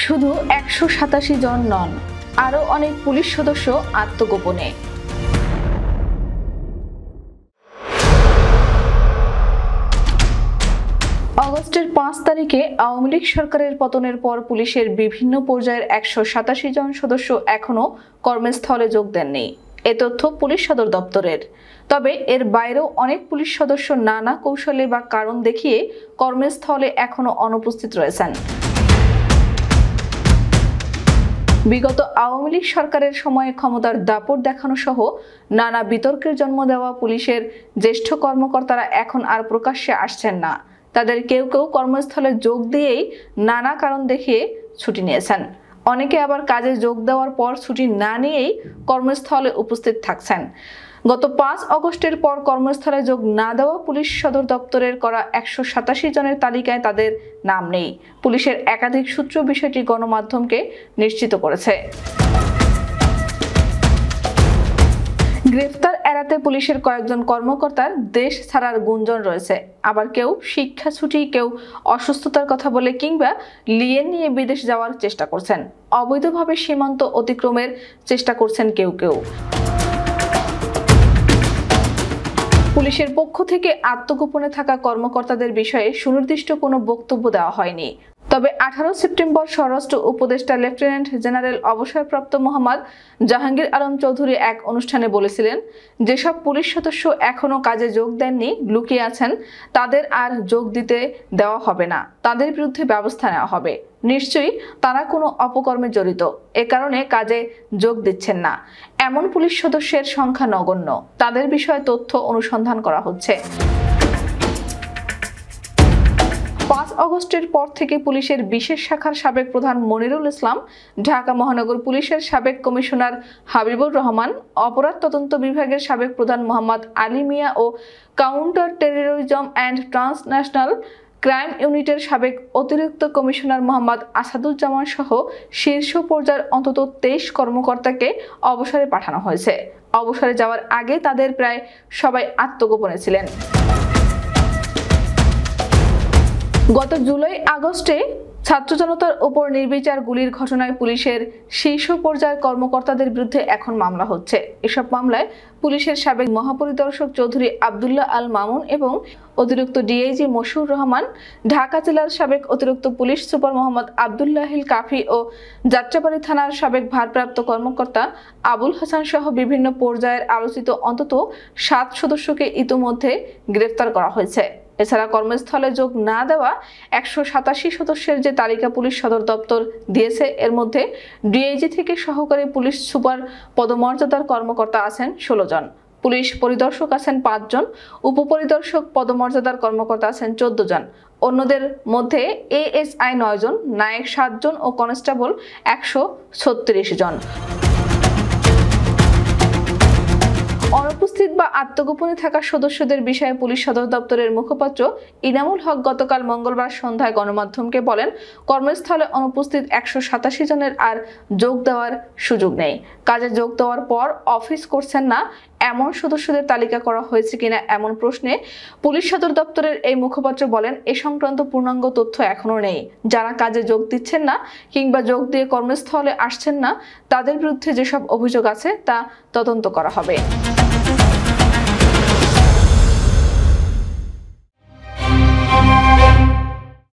শুধু 187 জন নন, আরও অনেক পুলিশ সদস্য আত্মগোপনে। অগস্টের 5 তারিখে আওয়ামী লীগ সরকারের পতনের পর পুলিশের বিভিন্ন পর্যায়ের 187 জন সদস্য এখনও কর্মস্থলে যোগ দেননি। এ তথ্য পুলিশ সদর দপ্তরের। তবে এর বাইরেও অনেক পুলিশ সদস্য নানা কৌশলে বা কারণ দেখিয়ে কর্মস্থলে এখনও অনুপস্থিত রয়েছেন। বিগত আওয়ামী লীগ সরকারের সময়ে ক্ষমতার দাপট দেখানো সহ নানা বিতর্কের জন্ম দেওয়া পুলিশের জ্যেষ্ঠ কর্মকর্তারা এখন আর প্রকাশ্যে আসছেন না। তাদের কেউ কেউ কর্মস্থলে যোগ দিয়েই নানা কারণ দেখিয়ে ছুটি নিয়েছেন। অনেকে আবার কাজে যোগ দেওয়ার পর ছুটি না নিয়েই কর্মস্থলে উপস্থিত থাকছেন। গত 5 অগস্টের পর কর্মস্থলে যোগ না দেওয়া পুলিশ সদর দপ্তরের করা 187 জনের তালিকায় তাদের নাম নেই। পুলিশের একাধিক সূত্র বিষয়টি গণমাধ্যমকে নিশ্চিত করেছে। গ্রেফতার এড়াতে পুলিশের কয়েকজন কর্মকর্তার দেশ ছাড়ার গুঞ্জন রয়েছে। আবার কেউ শিক্ষা ছুটি, কেউ অসুস্থতার কথা বলে কিংবা লিয়েন নিয়ে বিদেশ যাওয়ার চেষ্টা করছেন। অবৈধভাবে সীমান্ত অতিক্রমের চেষ্টা করছেন কেউ কেউ। পুলিশের পক্ষ থেকে আত্মগোপনে থাকা কর্মকর্তাদের বিষয়ে সুনির্দিষ্ট কোনো বক্তব্য দেওয়া হয়নি। তবে 18 সেপ্টেম্বর স্বরাষ্ট্র উপদেষ্টা লেফটেন্যান্ট জেনারেল অবসরপ্রাপ্ত মোহাম্মদ জাহাঙ্গীর আলম চৌধুরী এক অনুষ্ঠানে বলেছিলেন, যেসব পুলিশ সদস্য এখনও কাজে যোগ দেননি, লুকিয়ে আছেন, তাদের আর যোগ দিতে দেওয়া হবে না। তাদের বিরুদ্ধে ব্যবস্থা নেওয়া হবে। নিশ্চয়ই তারা কোনো অপকর্মে জড়িত, এ কারণে কাজে যোগ দিচ্ছেন না। এমন পুলিশ সদস্যের সংখ্যা নগণ্য। তাদের বিষয়ে তথ্য অনুসন্ধান করা হচ্ছে। 5 অগস্টের পর থেকে পুলিশের বিশেষ শাখার সাবেক প্রধান মনিরুল ইসলাম, ঢাকা মহানগর পুলিশের সাবেক কমিশনার হাবিবুর রহমান, অপরাধ তদন্ত বিভাগের সাবেক প্রধান মোহাম্মদ আলী মিয়া ও counter terrorism and transnational crime ইউনিটের সাবেক অতিরিক্ত কমিশনার মোহাম্মদ আসাদুজ্জামান সহ শীর্ষ পর্যায়ের অন্তত 23 কর্মকর্তাকে অবসরে পাঠানো হয়েছে। অবসরে যাওয়ার আগে তাদের প্রায় সবাই আত্মগোপনে ছিলেন। গত জুলাই আগস্টে ছাত্র জনতার উপর নির্বিচার গুলির ঘটনায় পুলিশের শীর্ষ পর্যায়ের কর্মকর্তাদের বিরুদ্ধে এখন মামলা হচ্ছে। এসব মামলায় পুলিশের সাবেক মহাপরিদর্শক চৌধুরী আব্দুল্লাহ আল মামুন এবং অতিরিক্ত ডিআইজি মশিউর রহমান, ঢাকা জেলার সাবেক অতিরিক্ত পুলিশ সুপার মোহাম্মদ আব্দুল্লাহিল কাফি ও যাত্রাবাড়ী থানার সাবেক ভারপ্রাপ্ত কর্মকর্তা আবুল হাসান সহ বিভিন্ন পর্যায়ের আলোচিত অন্তত 7 সদস্যকে ইতোমধ্যে গ্রেফতার করা হয়েছে। এছাড়া কর্মস্থলে যোগ না দেওয়া 187 সদস্যের যে তালিকা পুলিশ সদর দপ্তর দিয়েছে, এর মধ্যে ডিআইজি থেকে সহকারী পুলিশ সুপার পদমর্যাদার কর্মকর্তা আছেন 16 জন, পুলিশ পরিদর্শক আছেন 5 জন, উপপরিদর্শক পদমর্যাদার কর্মকর্তা আছেন 14 জন। অন্যদের মধ্যে এএসআই 9 জন, নায়েক 7 জন ও কনস্টেবল 136 জন। অনুপস্থিত বা আত্মগোপনে থাকা সদস্যদের বিষয়ে পুলিশ সদর দপ্তরের মুখপাত্র ইনামুল হক গতকাল মঙ্গলবার সন্ধ্যায় গণমাধ্যমকে বলেন, কর্মস্থলে অনুপস্থিত 187 জনের আর যোগ দেওয়ার সুযোগ নেই। কাজে যোগ দেওয়ার পর অফিস করছেন না এমন সদস্যদের তালিকা করা হয়েছে কিনা এমন প্রশ্নে পুলিশ সদর দপ্তরের এই মুখপাত্র বলেন, এ সংক্রান্ত পূর্ণাঙ্গ তথ্য এখনো নেই। যারা কাজে যোগ দিচ্ছেন না কিংবা যোগ দিয়ে কর্মস্থলে আসছেন না, তাদের বিরুদ্ধে যেসব অভিযোগ আছে তা তদন্ত করা হবে।